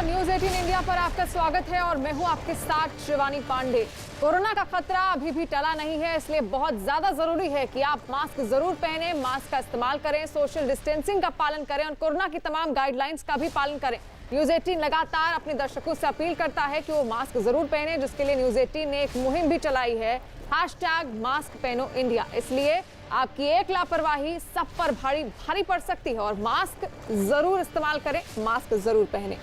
नमस्कार, news 18 India पर आपका स्वागत है और मैं हूं आपके साथ शिवानी पांडे। कोरोना का खतरा अभी भी टला नहीं है, इसलिए बहुत ज्यादा जरूरी है कि आप मास्क जरूर पहने, मास्क का इस्तेमाल करें, सोशल डिस्टेंसिंग का पालन करें और कोरोना की तमाम गाइडलाइंस का भी पालन करें। न्यूज 18 लगातार अपने दर्शकों से अपील करता है कि वो मास्क जरूर पहने, जिसके लिए न्यूज 18 ने एक मुहिम भी चलाई है, #मास्क पहनो इंडिया। इसलिए आपकी एक लापरवाही सब पर भारी पड़ सकती है और मास्क जरूर इस्तेमाल करें, मास्क जरूर पहने।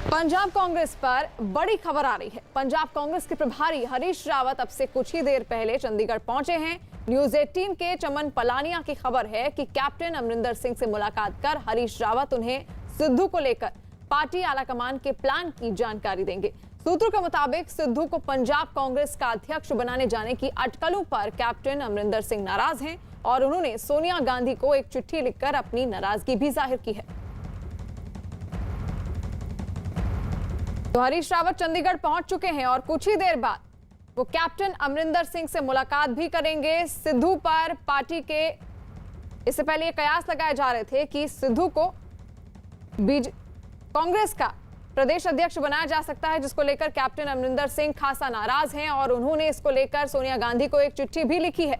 पंजाब कांग्रेस पर बड़ी खबर आ रही है। पंजाब कांग्रेस के प्रभारी हरीश रावत अब से कुछ ही देर पहले चंडीगढ़ पहुंचे हैं। न्यूज 18 के चमन पलानिया की खबर है कि कैप्टन अमरिंदर सिंह से मुलाकात कर हरीश रावत उन्हें सिद्धू को लेकर पार्टी आलाकमान के प्लान की जानकारी देंगे। सूत्रों के मुताबिक सिद्धू को पंजाब कांग्रेस का अध्यक्ष बनाने जाने की अटकलों पर कैप्टन अमरिंदर सिंह नाराज हैं और उन्होंने सोनिया गांधी को एक चिट्ठी लिखकर अपनी नाराजगी भी जाहिर की है। तो हरीश रावत चंडीगढ़ पहुंच चुके हैं और कुछ ही देर बाद वो कैप्टन अमरिंदर सिंह से मुलाकात भी करेंगे। सिद्धू पर पार्टी के इससे पहले ये कयास लगाए जा रहे थे कि सिद्धू को कांग्रेस का प्रदेश अध्यक्ष बनाया जा सकता है, जिसको लेकर कैप्टन अमरिंदर सिंह खासा नाराज हैं और उन्होंने इसको लेकर सोनिया गांधी को एक चिट्ठी भी लिखी है।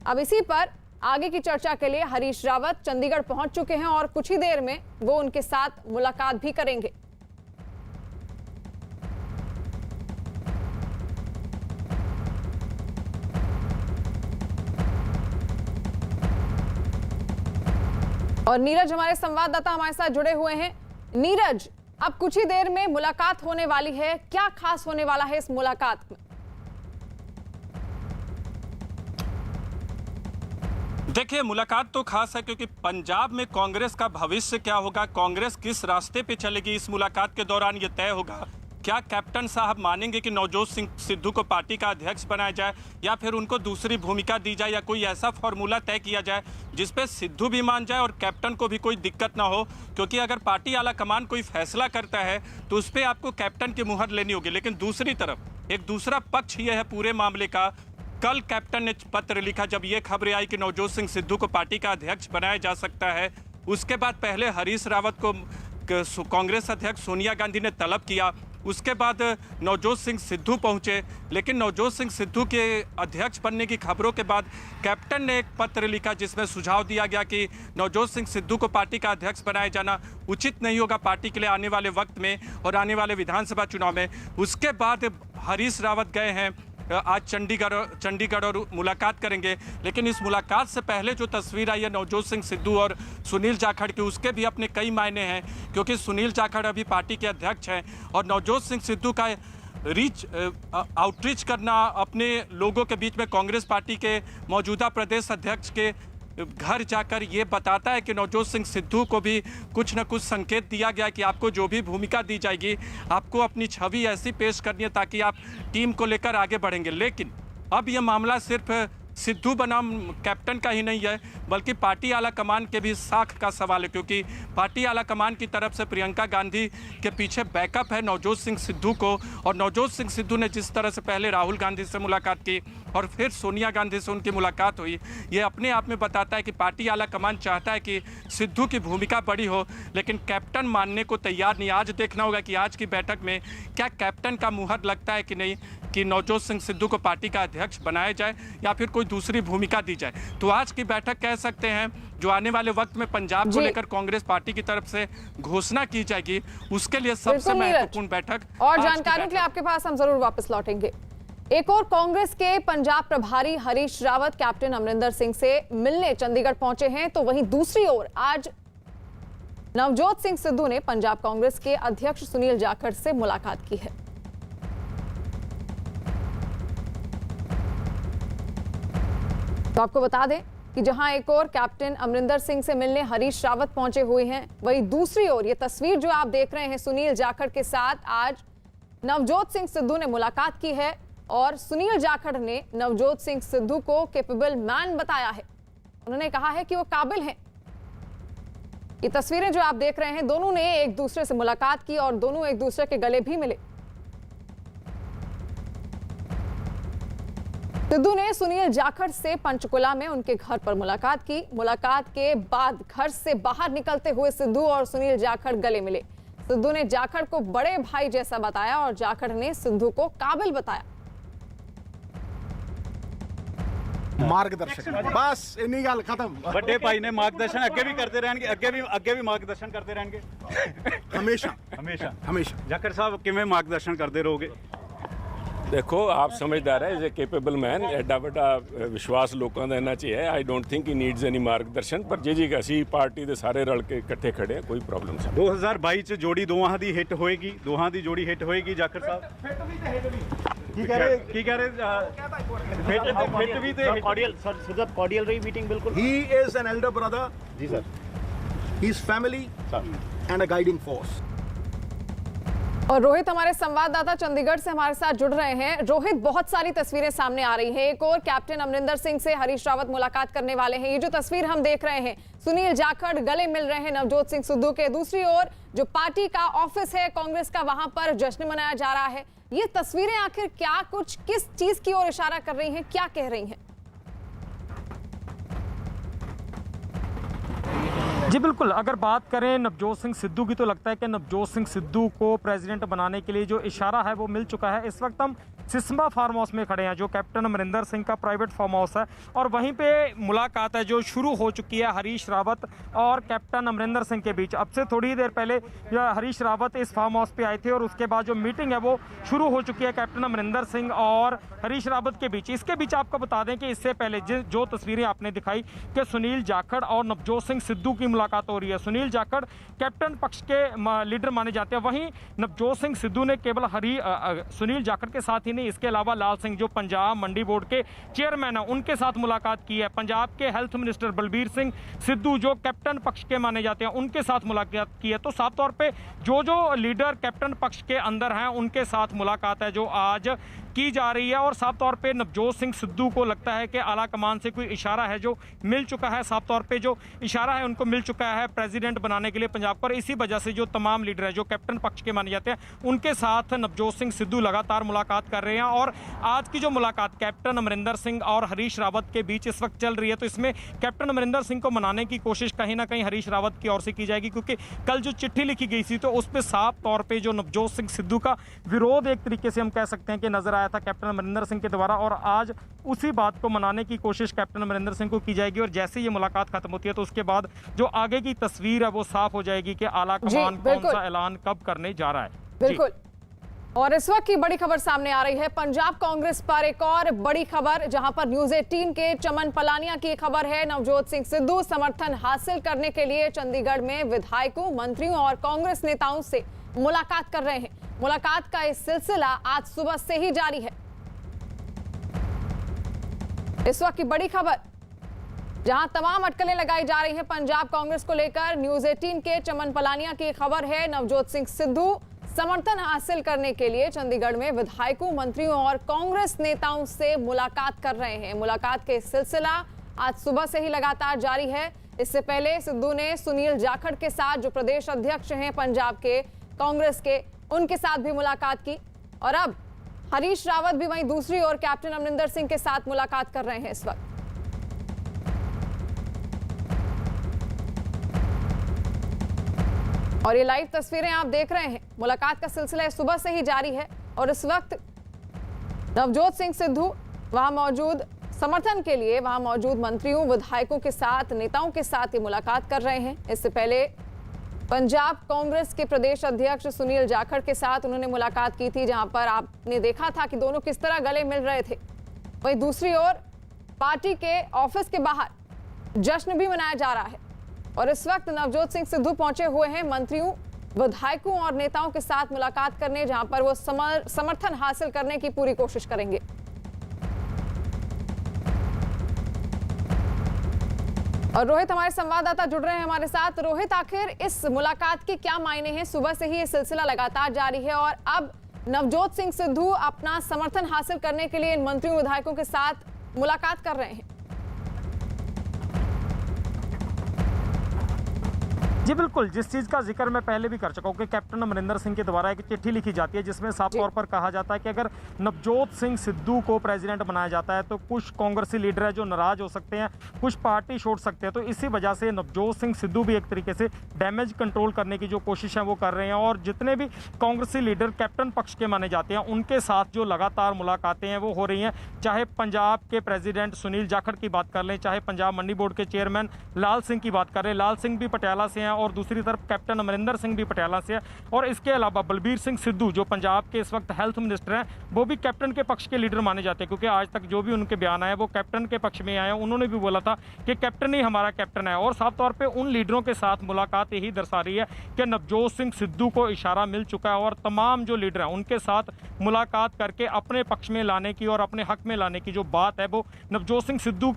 अब इसी पर आगे की चर्चा के लिए हरीश रावत चंडीगढ़ पहुंच चुके हैं और कुछ ही देर में वो उनके साथ मुलाकात भी करेंगे। और नीरज हमारे संवाददाता हमारे साथ जुड़े हुए हैं। नीरज, अब कुछ ही देर में मुलाकात होने वाली है, क्या खास होने वाला है इस मुलाकात में? देखिए, मुलाकात तो खास है क्योंकि पंजाब में कांग्रेस का भविष्य क्या होगा, कांग्रेस किस रास्ते पे चलेगी, इस मुलाकात के दौरान ये तय होगा। क्या कैप्टन साहब मानेंगे कि नवजोत सिंह सिद्धू को पार्टी का अध्यक्ष बनाया जाए या फिर उनको दूसरी भूमिका दी जाए या कोई ऐसा फॉर्मूला तय किया जाए जिसपे सिद्धू भी मान जाए और कैप्टन को भी कोई दिक्कत ना हो, क्योंकि अगर पार्टी आला कमान कोई फैसला करता है तो उस पर आपको कैप्टन की मुहर लेनी होगी। लेकिन दूसरी तरफ एक दूसरा पक्ष ये है पूरे मामले का, कल कैप्टन ने पत्र लिखा जब ये खबरें आई कि नवजोत सिंह सिद्धू को पार्टी का अध्यक्ष बनाया जा सकता है। उसके बाद पहले हरीश रावत को कांग्रेस अध्यक्ष सोनिया गांधी ने तलब किया, उसके बाद नवजोत सिंह सिद्धू पहुंचे, लेकिन नवजोत सिंह सिद्धू के अध्यक्ष बनने की खबरों के बाद कैप्टन ने एक पत्र लिखा जिसमें सुझाव दिया गया कि नवजोत सिंह सिद्धू को पार्टी का अध्यक्छ बनाया जाना उचित नहीं होगा पार्टी के लिए आने वाले वक्त में और आने वाले विधानसभा चुनाव में। उसके बाद हरीश रावत गए हैं आज चंडीगढ़ और मुलाकात करेंगे। लेकिन इस मुलाकात से पहले जो तस्वीर आई है नवजोत सिंह सिद्धू और सुनील जाखड़ की, उसके भी अपने कई मायने हैं, क्योंकि सुनील जाखड़ अभी पार्टी के अध्यक्ष हैं और नवजोत सिंह सिद्धू का आउटरीच करना अपने लोगों के बीच में कांग्रेस पार्टी के मौजूदा प्रदेश अध्यक्ष के घर जाकर ये बताता है कि नवजोत सिंह सिद्धू को भी कुछ न कुछ संकेत दिया गया कि आपको जो भी भूमिका दी जाएगी आपको अपनी छवि ऐसी पेश करनी है ताकि आप टीम को लेकर आगे बढ़ेंगे। लेकिन अब यह मामला सिर्फ सिद्धू बनाम कैप्टन का ही नहीं है बल्कि पार्टी आला कमान के भी साख का सवाल है, क्योंकि पार्टी आला कमान की तरफ से प्रियंका गांधी के पीछे बैकअप है नवजोत सिंह सिद्धू को। और नवजोत सिंह सिद्धू ने जिस तरह से पहले राहुल गांधी से मुलाकात की और फिर सोनिया गांधी से उनकी मुलाकात हुई, ये अपने आप में बताता है कि पार्टी आला कमान चाहता है कि सिद्धू की भूमिका बड़ी हो, लेकिन कैप्टन मानने को तैयार नहीं। आज देखना होगा कि आज की बैठक में क्या कैप्टन का मुहर लगता है कि नहीं कि नवजोत सिंह सिद्धू को पार्टी का अध्यक्ष बनाया जाए या फिर कोई दूसरी भूमिका दी जाए। तो आज की बैठक कह सकते हैं जो आने वाले वक्त में पंजाब को लेकर कांग्रेस पार्टी की तरफ से घोषणा की जाएगी, उसके लिए सबसे महत्वपूर्ण बैठक। और जानकारी के लिए आपके पास हम जरूर वापस लौटेंगे। एक और कांग्रेस के पंजाब प्रभारी हरीश रावत कैप्टन अमरिंदर सिंह से मिलने चंडीगढ़ पहुंचे हैं, तो वहीं दूसरी ओर आज नवजोत सिंह सिद्धू ने पंजाब कांग्रेस के अध्यक्ष सुनील जाखड़ से मुलाकात की है। तो आपको बता दें कि जहां एक और कैप्टन अमरिंदर सिंह से मिलने हरीश रावत पहुंचे हुए हैं, वहीं दूसरी ओर ये तस्वीर जो आप देख रहे हैं सुनील जाखड़ के साथ आज नवजोत सिंह सिद्धू ने मुलाकात की है और सुनील जाखड़ ने नवजोत सिंह सिद्धू को कैपेबल मैन बताया है। उन्होंने कहा है कि वो काबिल हैं। ये तस्वीरें जो आप देख रहे हैं, दोनों ने एक दूसरे से मुलाकात की और दोनों एक दूसरे के गले भी मिले। सिद्धू ने सुनील जाखड़ से पंचकुला में उनके घर पर मुलाकात की। मुलाकात के बाद घर से बाहर निकलते हुए सिद्धू और सुनील जाखड़ गले मिले। सिद्धू ने जाखड़ को बड़े भाई जैसा बताया और जाखड़ ने सिद्धू को काबिल बताया। मार्गदर्शन बस इन्हीं गल खत्म। ਵੱਡੇ ਭਾਈ ਨੇ ਮਾਰਗਦਰਸ਼ਨ ਅੱਗੇ ਵੀ ਕਰਦੇ ਰਹਿਣਗੇ, ਅੱਗੇ ਵੀ ਮਾਰਗਦਰਸ਼ਨ ਕਰਦੇ ਰਹਿਣਗੇ हमेशा ਹਮੇਸ਼ਾ। हमेशा। ਜਾਖੜ ਸਾਹਿਬ ਕਿਵੇਂ ਮਾਰਗਦਰਸ਼ਨ ਕਰਦੇ ਰਹੋਗੇ? देखो आप समझदार है, इज ए केपेबल मैन, एडा ਵੱਡਾ ਵਿਸ਼ਵਾਸ ਲੋਕਾਂ ਦਾ ਇਹਨਾਂ 'ਚ ਹੈ। I don't think he needs any ਮਾਰਗਦਰਸ਼ਨ, ਪਰ ਜੀ ਅਸੀਂ ਪਾਰਟੀ ਦੇ ਸਾਰੇ ਰਲ ਕੇ ਇਕੱਠੇ ਖੜੇ ਆ, ਕੋਈ ਪ੍ਰੋਬਲਮ ਨਹੀਂ। 2022 ਚ ਜੋੜੀ ਦੋਹਾਂ ਦੀ ਹਿੱਟ ਹੋਏਗੀ, ਦੋਹਾਂ ਦੀ ਜੋੜੀ ਹਿੱਟ ਹੋਏਗੀ। ਜਾਖੜ ਸਾਹਿਬ ਕੀ ਕਹਿ ਰਹੇ ਫਿੱਟ ਵੀ ਤੇ कॉर्डियल सर कॉर्डियल रही मीटिंग बिल्कुल। He is an elder brother. जी sir. He's family and a guiding force. और रोहित हमारे संवाददाता चंडीगढ़ से हमारे साथ जुड़ रहे हैं। रोहित, बहुत सारी तस्वीरें सामने आ रही हैं। एक और कैप्टन अमरिंदर सिंह से हरीश रावत मुलाकात करने वाले हैं। ये जो तस्वीर हम देख रहे हैं, सुनील जाखड़ गले मिल रहे हैं नवजोत सिंह सिद्धू के। दूसरी ओर जो पार्टी का ऑफिस है कांग्रेस का, वहां पर जश्न मनाया जा रहा है। ये तस्वीरें आखिर क्या कुछ किस चीज की ओर इशारा कर रही हैं, क्या कह रही हैं? जी बिल्कुल, अगर बात करें नवजोत सिंह सिद्धू की तो लगता है कि नवजोत सिंह सिद्धू को प्रेसिडेंट बनाने के लिए जो इशारा है वो मिल चुका है। इस वक्त हम सिस्मा फार्म हाउस में खड़े हैं, जो कैप्टन अमरिंदर सिंह का प्राइवेट फार्म हाउस है, और वहीं पे मुलाकात है जो शुरू हो चुकी है हरीश रावत और कैप्टन अमरिंदर सिंह के बीच। अब से थोड़ी देर पहले हरीश रावत इस फार्म हाउस पे आए थे और उसके बाद जो मीटिंग है वो शुरू हो चुकी है कैप्टन अमरिंदर सिंह और हरीश रावत के बीच। इसके बीच आपको बता दें कि इससे पहले जो तस्वीरें आपने दिखाई कि सुनील जाखड़ और नवजोत सिंह सिद्धू की मुलाकात हो रही है। सुनील जाखड़ कैप्टन पक्ष के लीडर माने जाते हैं, वहीं नवजोत सिंह सिद्धू ने केवल सुनील जाखड़ के साथ ही नहीं, इसके अलावा लाल सिंह जो पंजाब मंडी बोर्ड के चेयरमैन है उनके साथ मुलाकात की है। पंजाब के हेल्थ मिनिस्टर बलबीर सिंह सिद्धू जो कैप्टन पक्ष के माने जाते हैं उनके साथ मुलाकात की है। तो साफ तौर पे जो लीडर कैप्टन पक्ष के अंदर हैं उनके साथ मुलाकात है जो आज की जा रही है। और साफ तौर पे नवजोत सिंह सिद्धू को लगता है कि आला कमान से कोई इशारा है जो मिल चुका है। साफ तौर पे जो इशारा है उनको मिल चुका है प्रेसिडेंट बनाने के लिए पंजाब पर। इसी वजह से जो तमाम लीडर है जो कैप्टन पक्ष के माने जाते हैं उनके साथ नवजोत सिंह सिद्धू लगातार मुलाकात कर रहे हैं। और आज की जो मुलाकात कैप्टन अमरिंदर सिंह और हरीश रावत के बीच इस वक्त चल रही है, तो इसमें कैप्टन अमरिंदर सिंह को मनाने की कोशिश कहीं ना कहीं हरीश रावत की ओर से की जाएगी, क्योंकि कल जो चिट्ठी लिखी गई थी तो उस पर साफ तौर पर जो नवजोत सिंह सिद्धू का विरोध एक तरीके से हम कह सकते हैं कि नजर आया था कैप्टन अमरिंदर सिंह के द्वारा। और आज उसी बात को मनाने की कोशिश कैप्टन अमरिंदर सिंह को की जाएगी। और जैसे ये मुलाकात खत्म होती है तो उसके बाद जो आगे की तस्वीर है वो साफ हो जाएगी कि आला कमान कौन सा ऐलान कब करने जा रहा है। बिल्कुल। और इस वक्त की बड़ी खबर सामने आ रही है पंजाब कांग्रेस पर, एक और बड़ी खबर जहां पर न्यूज़ 18 के चमन पलानिया की खबर है। नवजोत सिंह सिद्धू समर्थन हासिल करने के लिए चंडीगढ़ में विधायकों, मंत्रियों और कांग्रेस नेताओं से मुलाकात कर रहे हैं। मुलाकात का इस सिलसिला आज सुबह से ही जारी है। इस वक्त की बड़ी खबर जहां तमाम अटकलें लगाई जा रही हैं पंजाब कांग्रेस को लेकर, न्यूज़ 18 के चमन पलानिया की खबर है। नवजोत सिंह सिद्धू समर्थन हासिल करने के लिए चंडीगढ़ में विधायकों, मंत्रियों और कांग्रेस नेताओं से मुलाकात कर रहे हैं। मुलाकात के सिलसिला आज सुबह से ही लगातार जारी है। इससे पहले सिद्धू ने सुनील जाखड़ के साथ, जो प्रदेश अध्यक्ष हैं पंजाब के कांग्रेस के, उनके साथ भी मुलाकात की। और अब हरीश रावत भी वहीं दूसरी ओर कैप्टन अमरिंदर सिंह के साथ मुलाकात कर रहे हैं इस वक्त। और ये लाइव तस्वीरें आप देख रहे हैं। मुलाकात का सिलसिला सुबह से ही जारी है और इस वक्त नवजोत सिंह सिद्धू वहां मौजूद समर्थन के लिए वहां मौजूद मंत्रियों, विधायकों के साथ, नेताओं के साथ ये मुलाकात कर रहे हैं। इससे पहले पंजाब कांग्रेस के प्रदेश अध्यक्ष सुनील जाखड़ के साथ उन्होंने मुलाकात की थी, जहां पर आपने देखा था कि दोनों किस तरह गले मिल रहे थे। वहीं दूसरी ओर पार्टी के ऑफिस के बाहर जश्न भी मनाया जा रहा है। और इस वक्त नवजोत सिंह सिद्धू पहुंचे हुए हैं मंत्रियों, विधायकों और नेताओं के साथ मुलाकात करने, जहां पर वो समर्थन हासिल करने की पूरी कोशिश करेंगे। और रोहित हमारे संवाददाता जुड़ रहे हैं हमारे साथ। रोहित, आखिर इस मुलाकात के क्या मायने हैं? सुबह से ही ये सिलसिला लगातार जारी है और अब नवजोत सिंह सिद्धू अपना समर्थन हासिल करने के लिए इन मंत्रियों, विधायकों के साथ मुलाकात कर रहे हैं। जी बिल्कुल, जिस चीज़ का जिक्र मैं पहले भी कर चुका हूँ कि कैप्टन अमरिंदर सिंह के द्वारा एक चिट्ठी लिखी जाती है जिसमें साफ तौर पर कहा जाता है कि अगर नवजोत सिंह सिद्धू को प्रेसिडेंट बनाया जाता है तो कुछ कांग्रेसी लीडर है जो नाराज हो सकते हैं, कुछ पार्टी छोड़ सकते हैं। तो इसी वजह से नवजोत सिंह सिद्धू भी एक तरीके से डैमेज कंट्रोल करने की जो कोशिश है वो कर रहे हैं और जितने भी कांग्रेसी लीडर कैप्टन पक्ष के माने जाते हैं उनके साथ जो लगातार मुलाकातें हैं वो हो रही हैं। चाहे पंजाब के प्रेसिडेंट सुनील जाखड़ की बात कर लें, चाहे पंजाब मंडी बोर्ड के चेयरमैन लाल सिंह की बात कर रहे हैं, लाल सिंह भी पटियाला से हैं और दूसरी तरफ कैप्टन अमरिंदर सिंह भी पटियाला से है। और इसके अलावा बलबीर सिंह सिद्धू जो पंजाब के इस वक्त हेल्थ मिनिस्टर हैं वो भी कैप्टन के पक्ष के लीडर माने जाते हैं, क्योंकि आज तक जो भी उनके बयान आए वो कैप्टन के पक्ष में आए हैं। उन्होंने भी बोला था कि कैप्टन ही हमारा कैप्टन है और साफ तौर पर उन लीडरों के साथ मुलाकात यही दर्शा रही है कि नवजोत सिंह सिद्धू को इशारा मिल चुका है और तमाम जो लीडर हैं उनके साथ मुलाकात करके अपने पक्ष में लाने की और अपने हक में लाने की जो बात है वो नवजोत सिंह सिद्धू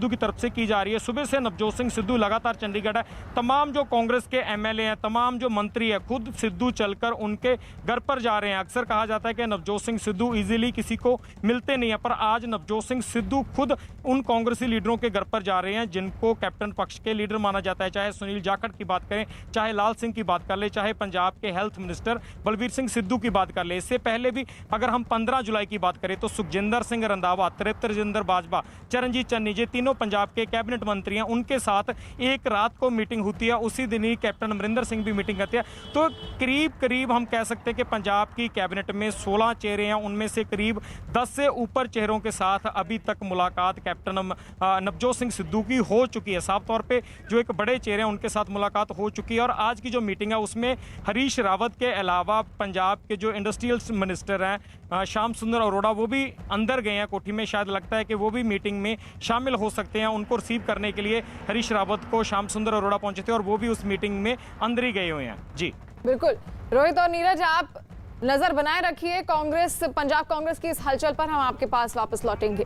की तरफ से की जा रही है। सुबह से नवजोत सिंह सिद्धू लगातार चंडीगढ़ है। तमाम जो कांग्रेस के एमएलए हैं, तमाम जो मंत्री हैं, खुद सिद्धू चलकर उनके घर पर जा रहे हैं। अक्सर कहा जाता है कि नवजोत सिंह सिद्धू इजीली किसी को मिलते नहीं है, पर आज नवजोत सिंह सिद्धू खुद उन कांग्रेसी लीडरों के घर पर जा रहे हैं जिनको कैप्टन पक्ष के लीडर माना जाता है। चाहे सुनील जाखड़ की बात करें, चाहे लाल सिंह की बात कर ले, चाहे पंजाब के हेल्थ मिनिस्टर बलबीर सिंह सिद्धू की बात कर ले। इससे पहले भी अगर हम 15 जुलाई की बात करें तो सुखजिंदर सिंह रंधावा, तरेंद्र बाजवा, चरणजीत चन्नी, ये तीनों पंजाब के कैबिनेट मंत्री हैं, उनके साथ एक रात को मीटिंग होती है। उसी दिन ही कैप्टन अमरिंदर सिंह भी मीटिंग करते हैं। तो करीब हम कह सकते हैं कि पंजाब की कैबिनेट में 16 चेहरे हैं, उनमें से करीब 10 से ऊपर चेहरों के साथ अभी तक मुलाकात कैप्टन नवजोत सिंह सिद्धू की हो चुकी है। साफ तौर पे जो एक बड़े चेहरे हैं उनके साथ मुलाकात हो चुकी है और आज की जो मीटिंग है उसमें हरीश रावत के अलावा पंजाब के जो इंडस्ट्रियल मिनिस्टर हैं श्याम सुंदर अरोड़ा वो भी अंदर गए हैं कोठी में। शायद लगता है कि वो भी मीटिंग में शामिल हो सकते हैं। उनको रिसीव करने के लिए हरीश रावत को श्याम सुंदर अरोड़ा पहुंचे थे और वो भी उस मीटिंग में अंदर ही गए हुए हैं। जी बिल्कुल रोहित और नीरज, आप नजर बनाए रखिए पंजाब कांग्रेस की इस हलचल पर। हम आपके पास वापस लौटेंगे।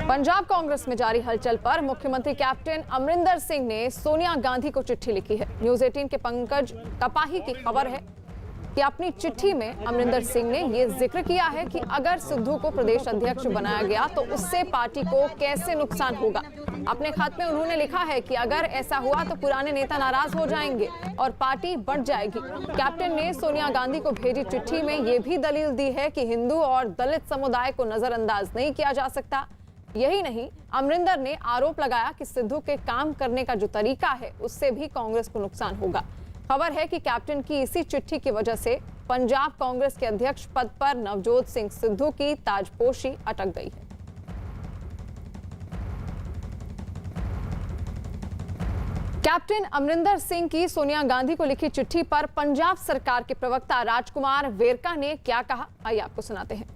पंजाब कांग्रेस में जारी हलचल पर मुख्यमंत्री कैप्टन अमरिंदर सिंह ने सोनिया गांधी को चिट्ठी लिखी है। न्यूज़ 18 के पंकज तपाही की खबर है कि अपनी चिट्ठी में अमरिंदर सिंह ने यह जिक्र किया है कि अगर सिद्धू को प्रदेश अध्यक्ष बनाया गया तो उससे पार्टी को कैसे नुकसान होगा। अपने खत में उन्होंने लिखा है कि अगर ऐसा हुआ तो पुराने नेता नाराज हो जाएंगे और पार्टी बढ़ जाएगी। कैप्टन ने सोनिया गांधी को भेजी चिट्ठी में यह भी दलील दी है कि हिंदू और दलित समुदाय को नजरअंदाज नहीं किया जा सकता। यही नहीं, अमरिंदर ने आरोप लगाया कि सिद्धू के काम करने का जो तरीका है उससे भी कांग्रेस को नुकसान होगा। खबर है कि कैप्टन की इसी चिट्ठी की वजह से पंजाब कांग्रेस के अध्यक्ष पद पर नवजोत सिंह सिद्धू की ताजपोशी अटक गई है। कैप्टन अमरिंदर सिंह की सोनिया गांधी को लिखी चिट्ठी पर पंजाब सरकार के प्रवक्ता राजकुमार वेरका ने क्या कहा, आइए आपको सुनाते हैं।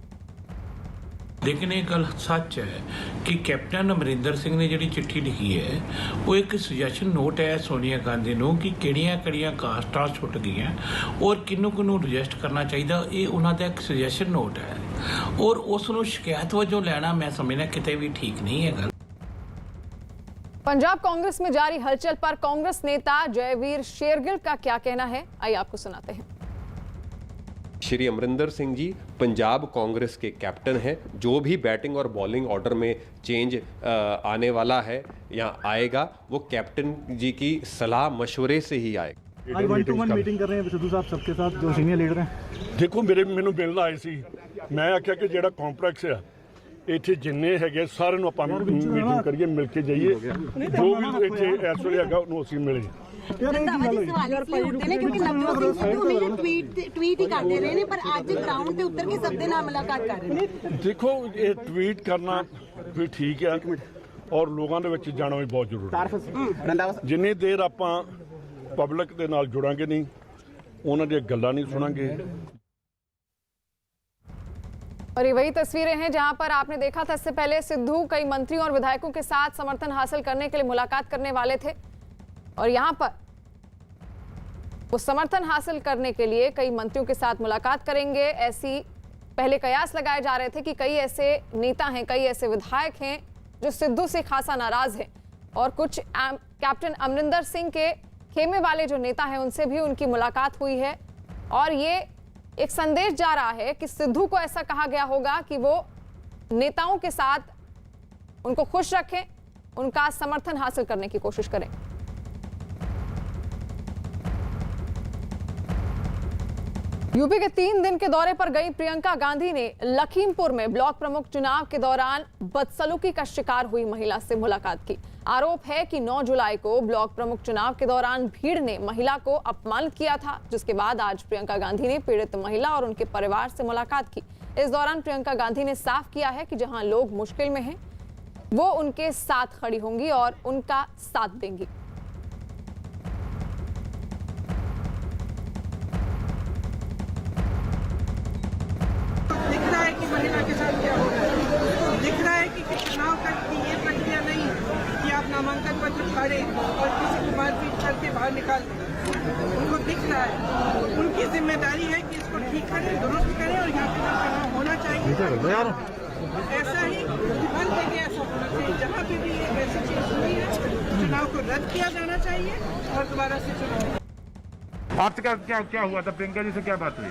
लेकिन ये गल सच है कि कैप्टन अमरिंदर सिंह ने जी चिट्ठी लिखी है वो एक सुजैशन नोट है सोनिया गांधी को कि किहड़ियां कास्टां छुट गई और किन्नू रजिस्ट करना चाहिए। ये उन्होंने एक सुजैशन नोट है और उसनों शिकायत वजों लेना मैं समझना किते भी ठीक नहीं है। पंजाब कांग्रेस में जारी हलचल पर कांग्रेस नेता जयवीर शेरगिल का क्या कहना है, आइए आपको सुनाते हैं। श्री अमरिंदर सिंह जी पंजाब कांग्रेस के कैप्टन हैं। जो भी बैटिंग और बॉलिंग ऑर्डर में चेंज आने वाला है या आएगा वो कैप्टन जी की सलाह मशवरे से ही आएगा। आज 1-to-1 मीटिंग कर रहे हैं सिद्धू साहब सबके साथ जो सीनियर लीडर हैं। देखो मैनू मिलना आए सी, मैं आख्या कि ਜਿਹੜਾ ਕੰਪਲੈਕਸ ਆ ਇੱਥੇ ਜਿੰਨੇ ਹੈਗੇ ਸਾਰਿਆਂ ਨੂੰ ਆਪਾਂ ਮੀਟਿੰਗ ਕਰੀਏ, ਮਿਲ ਕੇ ਜਾਈਏ, ਜੋ ਵੀ ਇੱਥੇ ਇਸ ਵੇਲੇ ਹੈਗਾ ਉਹਨੂੰ ਅਸੀਂ ਮਿਲੇ। क्योंकि नवजोत सिंह सिद्धू हमेशा ट्वीट ही करते रहे ने, पर आज ग्राउंड ते उतर के सब दे नाल मुलाकात कर रहे हैं। देखो ये ट्वीट करना भी ठीक है और लोगों ਦੇ ਵਿੱਚ ਜਾਣਾ ਵੀ ਬਹੁਤ ਜ਼ਰੂਰੀ ਹੈ। ਜਿੰਨੀ ਦੇਰ ਆਪਾਂ ਪਬਲਿਕ ਦੇ ਨਾਲ ਜੁੜਾਂਗੇ ਨਹੀਂ, ਉਹਨਾਂ ਦੀਆਂ ਗੱਲਾਂ ਨਹੀਂ ਸੁਣਾਂਗੇ। और ये वही तस्वीरें हैं जहां पर आपने देखा था इससे पहले सिद्धू कई मंत्रियों और विधायकों के साथ समर्थन हासिल करने के लिए मुलाकात करने वाले थे और यहां पर वो समर्थन हासिल करने के लिए कई मंत्रियों के साथ मुलाकात करेंगे। ऐसी पहले कयास लगाए जा रहे थे कि कई ऐसे नेता हैं, कई ऐसे विधायक हैं जो सिद्धू से खासा नाराज हैं और कुछ कैप्टन अमरिंदर सिंह के खेमे वाले जो नेता हैं उनसे भी उनकी मुलाकात हुई है और ये एक संदेश जा रहा है कि सिद्धू को ऐसा कहा गया होगा कि वो नेताओं के साथ उनको खुश रखें, उनका समर्थन हासिल करने की कोशिश करें। यूपी के 3 दिन के दौरे पर गई प्रियंका गांधी ने लखीमपुर में ब्लॉक प्रमुख चुनाव के दौरान बदसलूकी का शिकार हुई महिला से मुलाकात की। आरोप है कि 9 जुलाई को ब्लॉक प्रमुख चुनाव के दौरान भीड़ ने महिला को अपमानित किया था, जिसके बाद आज प्रियंका गांधी ने पीड़ित महिला और उनके परिवार से मुलाकात की। इस दौरान प्रियंका गांधी ने साफ किया है कि जहां लोग मुश्किल में हैं, वो उनके साथ खड़ी होंगी और उनका साथ देंगी। दिख रहा है कि महिला के साथ क्या हो रहा है, दिख रहा है कि चुनाव तक की ये प्रक्रिया नहीं है कि आप नामांकन पत्र फाड़े और किसी को मारपीट करके बाहर निकाल दें। उनको दिख रहा है, उनकी जिम्मेदारी है कि इसको ठीक करें, दुरुस्त करें और यहाँ पे चुनाव होना चाहिए। ऐसा ही हर जगह ऐसा होना चाहिए, जहाँ पे भी ऐसी चीज हुई है चुनाव को रद्द किया जाना चाहिए और दोबारा से चुनाव। आपसे क्या हुआ था? प्रियंका जी से क्या बात हुई?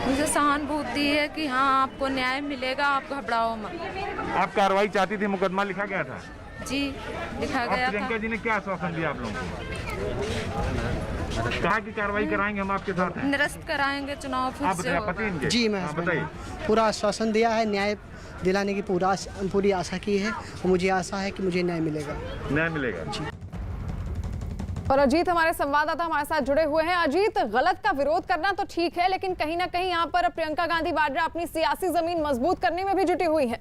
मुझे सहानुभूति है कि हाँ आपको न्याय मिलेगा, आप घबराओ मत। आप कार्रवाई चाहती थी, मुकदमा लिखा गया था? जी लिखा गया था। प्रियंका जी ने क्या आश्वासन दिया आप लोगों को? कहा कि कार्रवाई कराएंगे, हम आपके साथ हैं। निरस्त कराएंगे, चुनाव फिर से होगा। जी मैं बताइए। पूरा आश्वासन दिया है, न्याय दिलाने की पूरी आशा की है और मुझे आशा है कि मुझे न्याय मिलेगा। न्याय मिलेगा जी। और अजीत हमारे संवाददाता हमारे साथ जुड़े हुए हैं। अजीत, गलत का विरोध करना तो ठीक है, लेकिन कहीं ना कहीं यहाँ पर प्रियंका गांधी वाड्रा अपनी सियासी जमीन मजबूत करने में भी जुटी हुई है।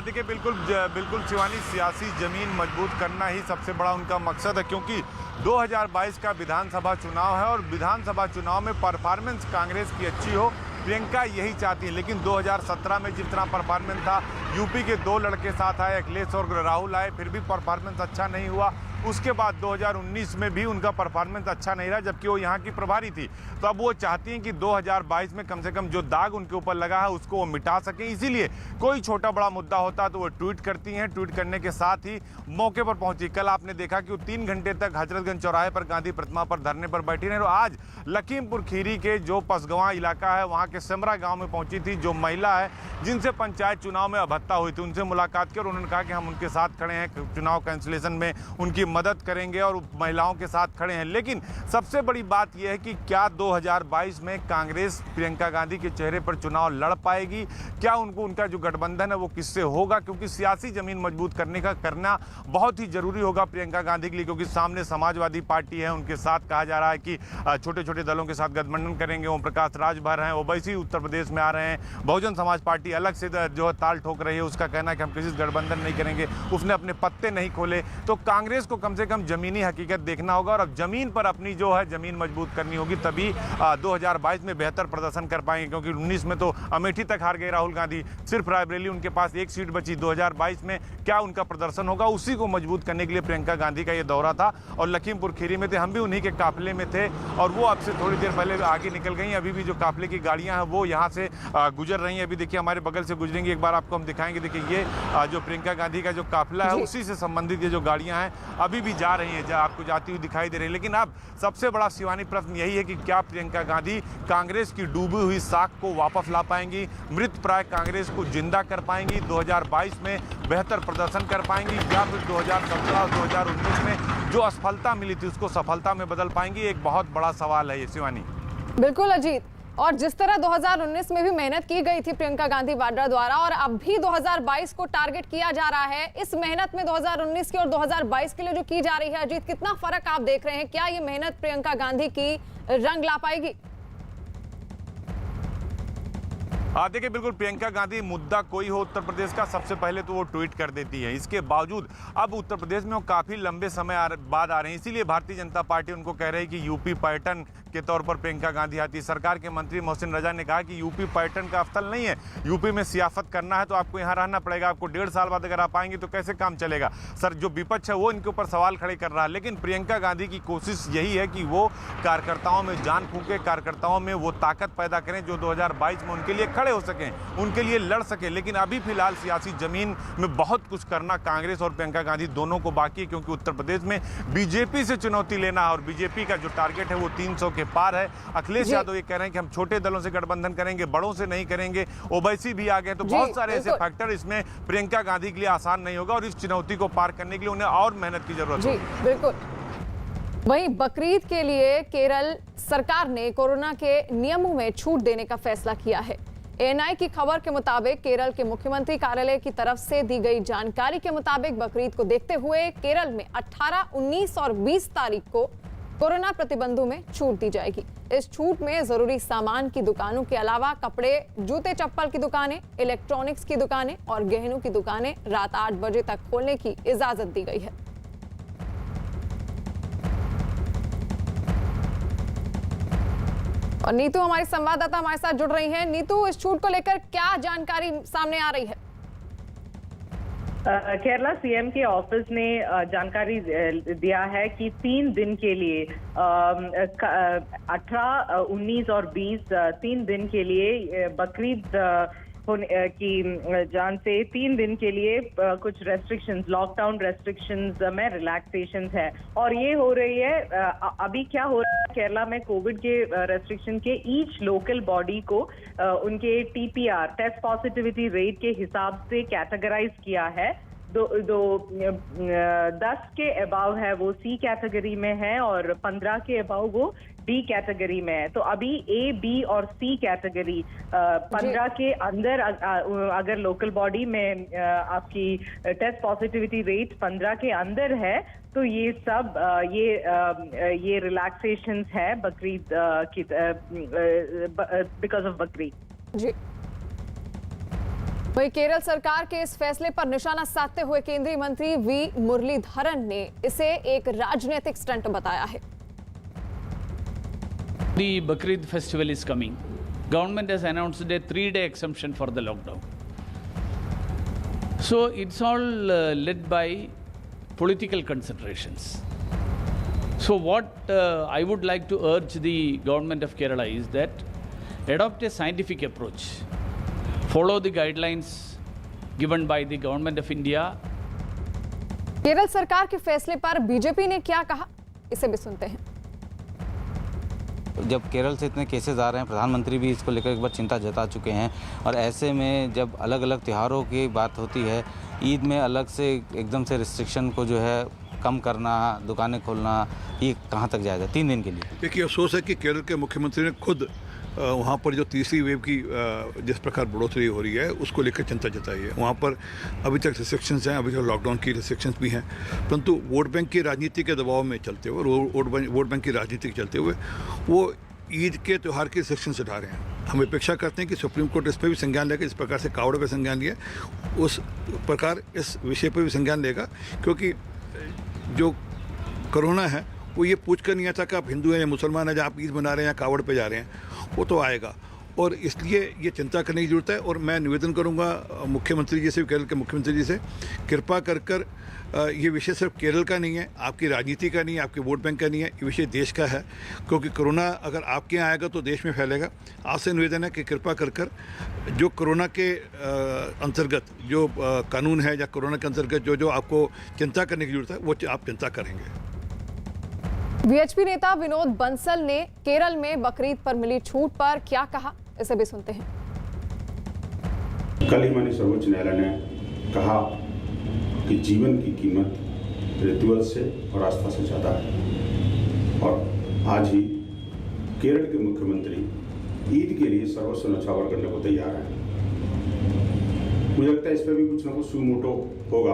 देखिए, बिल्कुल शिवानी, सियासी जमीन मजबूत करना ही सबसे बड़ा उनका मकसद है, क्योंकि 2022 का विधानसभा चुनाव है और विधानसभा चुनाव में परफॉर्मेंस कांग्रेस की अच्छी हो, प्रियंका यही चाहती है। लेकिन 2017 में जिस तरह परफॉर्मेंस था, यूपी के 2 लड़के साथ आए, अखिलेश और राहुल आए, फिर भी परफॉर्मेंस अच्छा नहीं हुआ। उसके बाद 2019 में भी उनका परफॉर्मेंस अच्छा नहीं रहा, जबकि वो यहाँ की प्रभारी थी। तो अब वो चाहती हैं कि 2022 में कम से कम जो दाग उनके ऊपर लगा है उसको वो मिटा सकें। इसीलिए कोई छोटा बड़ा मुद्दा होता तो वो ट्वीट करती हैं। ट्वीट करने के साथ ही मौके पर पहुंची। कल आपने देखा कि वो 3 घंटे तक हजरतगंज चौराहे पर गांधी प्रतिमा पर धरने पर बैठी रही। और आज लखीमपुर खीरी के जो पसगवां इलाका है, वहाँ के सेमरा गाँव में पहुंची थी। जो महिला है जिनसे पंचायत चुनाव में अभद्रता हुई थी, उनसे मुलाकात की और उन्होंने कहा कि हम उनके साथ खड़े हैं, चुनाव कैंसिलेशन में उनकी मदद करेंगे और महिलाओं के साथ खड़े हैं। लेकिन सबसे बड़ी बात यह है कि क्या 2022 में कांग्रेस प्रियंका गांधी के चेहरे पर चुनाव लड़ पाएगी? क्या उनका जो गठबंधन है वो किससे होगा? क्योंकि सियासी जमीन मजबूत करना बहुत ही जरूरी होगा प्रियंका गांधी के लिए, क्योंकि सामने समाजवादी पार्टी है, उनके साथ कहा जा रहा है कि छोटे छोटे दलों के साथ गठबंधन करेंगे। ओम प्रकाश राजभर हैं, ओवैसी उत्तर प्रदेश में आ रहे हैं, बहुजन समाज पार्टी अलग से जो है ताल ठोक रही है, उसका कहना है कि हम किसी से गठबंधन नहीं करेंगे, उसने अपने पत्ते नहीं खोले। तो कांग्रेस को कम से कम जमीनी हकीकत देखना होगा और अब जमीन पर अपनी जो है जमीन मजबूत करनी होगी, तभी 2022 में बेहतर प्रदर्शन कर पाएंगे। क्योंकि 19 में तो अमेठी तक हार गए राहुल गांधी, सिर्फ रायबरेली उनके पास 1 सीट बची। 2022 में क्या उनका प्रदर्शन होगा, उसी को मजबूत करने के लिए प्रियंका गांधी का ये दौरा था। और लखीमपुर खीरी में थे, हम भी उन्हीं के काफिले में थे और वो अब से थोड़ी देर पहले आगे निकल गई। अभी भी जो काफिले की गाड़ियां हैं वो यहाँ से गुजर रही हैं। अभी देखिए हमारे बगल से गुजरेंगी, एक बार आपको हम दिखाएंगे। देखिए ये जो प्रियंका गांधी का जो काफिला है, उसी से संबंधित ये जो गाड़ियां हैं अभी भी जा रही हैं, आपको जाती हुई दिखाई दे रही है। लेकिन अब सबसे बड़ा शिवानी प्रश्न यही है कि क्या प्रियंका गांधी कांग्रेस की डूबी हुई साख को वापस ला पाएंगी, मृत प्राय कांग्रेस को जिंदा कर पाएंगी, 2022 में बेहतर प्रदर्शन कर पाएंगी, या फिर 2017 और 2019 में जो असफलता मिली थी उसको सफलता में बदल पाएंगी? एक बहुत बड़ा सवाल है ये शिवानी। बिल्कुल अजीत, और जिस तरह 2019 में भी मेहनत की गई थी प्रियंका गांधी वाड्रा द्वारा और अब भी 2022 को टारगेट किया जा रहा है, इस मेहनत में 2019 की और 2022 के लिए जो की जा रही है, अजीत कितना फर्क आप देख रहे हैं? क्या ये मेहनत प्रियंका गांधी की रंग ला पाएगी? देखिए, बिल्कुल प्रियंका गांधी मुद्दा कोई हो उत्तर प्रदेश का, सबसे पहले तो वो ट्वीट कर देती है। इसके बावजूद अब उत्तर प्रदेश में वो काफ़ी लंबे समय बाद आ रहे हैं, इसीलिए भारतीय जनता पार्टी उनको कह रही है कि यूपी पर्यटन के तौर पर प्रियंका गांधी आती है। सरकार के मंत्री मोहसिन रजा ने कहा कि यूपी पर्यटन का स्थल नहीं है, यूपी में सियासत करना है तो आपको यहाँ रहना पड़ेगा, आपको 1.5 साल बाद अगर आप आएंगे तो कैसे काम चलेगा। सर, जो विपक्ष है वो इनके ऊपर सवाल खड़े कर रहा है, लेकिन प्रियंका गांधी की कोशिश यही है कि वो कार्यकर्ताओं में जान फूंके, कार्यकर्ताओं में वो ताकत पैदा करें जो 2022 में उनके लिए खड़े हो सकें, उनके लिए लड़ सके। लेकिन अभी फिलहाल सियासी जमीन में बहुत कुछ करना कांग्रेस और प्रियंका गांधी दोनों को बाकी है, क्योंकि उत्तर प्रदेश में बीजेपी से चुनौती लेना है और बीजेपी का जो टारगेट है वो 300 के पार है। अखिलेश यादव ये कह रहे हैं कि हम छोटे दलों से गठबंधन करेंगे, बड़ों से नहीं करेंगे, ओवैसी भी आ गए। तो बहुत सारे ऐसे फैक्टर इसमें प्रियंका गांधी के लिए आसान नहीं होगा और इस चुनौती को पार करने के लिए उन्हें और मेहनत की जरूरत है। बिल्कुल। वहीं बकरीद के लिए केरल सरकार ने कोरोना के नियमों में छूट देने का फैसला किया है। एएनआई की खबर के मुताबिक केरल के मुख्यमंत्री कार्यालय की तरफ से दी गई जानकारी के मुताबिक बकरीद को देखते हुए केरल में 18, 19 और 20 तारीख को कोरोना प्रतिबंधों में छूट दी जाएगी। इस छूट में जरूरी सामान की दुकानों के अलावा कपड़े, जूते चप्पल की दुकानें, इलेक्ट्रॉनिक्स की दुकानें और गहनों की दुकानें रात 8 बजे तक खोलने की इजाजत दी गई है। और नीतू हमारी संवाददाता हमारे साथ जुड़ रही हैं। नीतू, इस छूट को लेकर क्या जानकारी सामने आ रही है? केरला सीएम के ऑफिस ने जानकारी दिया है कि 3 दिन के लिए 18, 19 और 20 3 दिन के लिए बकरीद की जान से 3 दिन के लिए कुछ रेस्ट्रिक्शंस, लॉकडाउन रेस्ट्रिक्शंस में रिलैक्सेशन है। और ये हो रही है, अभी क्या हो रहा है केरला में, कोविड के रेस्ट्रिक्शन के ईच लोकल बॉडी को उनके टीपीआर, टेस्ट पॉजिटिविटी रेट के हिसाब से कैटेगराइज किया है। 10 के अबाव है वो सी कैटेगरी में है और 15 के अबाव वो डी कैटेगरी में है। तो अभी ए, बी और सी कैटेगरी 15 के अंदर अगर लोकल बॉडी में आपकी टेस्ट पॉजिटिविटी रेट 15 के अंदर है तो ये सब ये रिलैक्सेशंस है बकरीद की बिकॉज ऑफ बकरीद। जी, वहीं केरल सरकार के इस फैसले पर निशाना साधते हुए केंद्रीय मंत्री वी मुरलीधरन ने इसे एक राजनीतिक स्टंट बताया है। The Bakrid festival is coming. Government has announced a 3-day exemption for the lockdown. So it's all led by political considerations. So what I would like to urge the government of Kerala is that adopt a scientific approach. Follow the guidelines given by the government of India. Kerala सरकार के फैसले पर BJP ने क्या कहा, इसे भी सुनते हैं। जब केरल से इतने केसेस आ रहे हैं, प्रधानमंत्री भी इसको लेकर एक बार चिंता जता चुके हैं और ऐसे में जब अलग अलग त्योहारों की बात होती है, ईद में अलग से एकदम से रिस्ट्रिक्शन को जो है कम करना, दुकानें खोलना, ये कहाँ तक जाएगा 3 दिन के लिए? देखिए, अफसोस है कि केरल के मुख्यमंत्री ने खुद वहाँ पर जो तीसरी वेव की जिस प्रकार बढ़ोतरी हो रही है उसको लेकर चिंता जताई है। वहाँ पर अभी तक रिस्ट्रिक्शंस हैं, अभी तक लॉकडाउन की रिस्ट्रिक्शंस भी हैं, परंतु वोट बैंक की राजनीति के दबाव में चलते हुए, वोट बैंक की राजनीति के चलते हुए वो ईद के त्यौहार की रिस्ट्रिक्शंस उठा रहे हैं। हम अपेक्षा करते हैं कि सुप्रीम कोर्ट इस पर भी संज्ञान लेगा, इस प्रकार से कावड़ पर संज्ञान लिया उस प्रकार इस विषय पर भी संज्ञान लेगा, क्योंकि जो कोरोना है वो ये पूछ कर नहीं आता कि आप हिंदू हैं या मुसलमान हैं, जहाँ आप ईद मना रहे हैं या कावड़ पे जा रहे हैं, वो तो आएगा। और इसलिए ये चिंता करने की ज़रूरत है। और मैं निवेदन करूँगा मुख्यमंत्री जी से, केरल के मुख्यमंत्री जी से, कृपा कर ये विषय सिर्फ केरल का नहीं है, आपकी राजनीति का नहीं है, आपके वोट बैंक का नहीं है, ये विषय देश का है, क्योंकि कोरोना अगर आपके यहाँ आएगा तो देश में फैलेगा। आपसे निवेदन है कि कृपा कर जो कोरोना के अंतर्गत जो कानून है या कोरोना के अंतर्गत जो आपको चिंता करने की ज़रूरत है वो आप चिंता करेंगे। वीएचपी नेता विनोद बंसल ने केरल में बकरीद पर मिली छूट पर क्या कहा, इसे भी सुनते हैं। कल ही माननीय सर्वोच्च न्यायालय ने कहा कि जीवन की कीमत रिचुअल से और आस्था से ज़्यादा है, और आज ही केरल के मुख्यमंत्री ईद के लिए सर्वस्व न्यौछावर करने को तैयार हैं। मुझे लगता है इस पर भी कुछ न कुछ सुमोटो होगा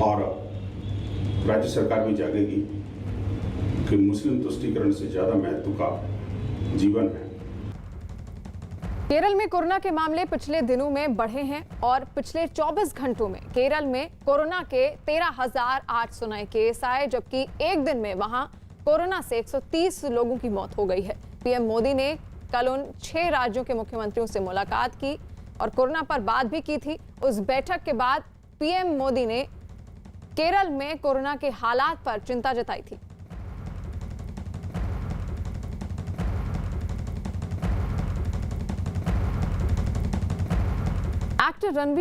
और राज्य सरकार भी जागेगी कि मुस्लिम तुष्टीकरण से ज़्यादा महत्व का जीवन है। केरल में कोरोना के मामले पिछले दिनों में बढ़े हैं और पिछले 24 घंटों में केरल में कोरोना के 13,800 नए केस आए, जबकि एक दिन में वहां कोरोना से 130 लोगों की मौत हो गई है। पीएम मोदी ने कल उन 6 राज्यों के मुख्यमंत्रियों से मुलाकात की और कोरोना पर बात भी की थी। उस बैठक के बाद पीएम मोदी ने केरल में कोरोना के हालात पर चिंता जताई थी। एक्टर रणवीर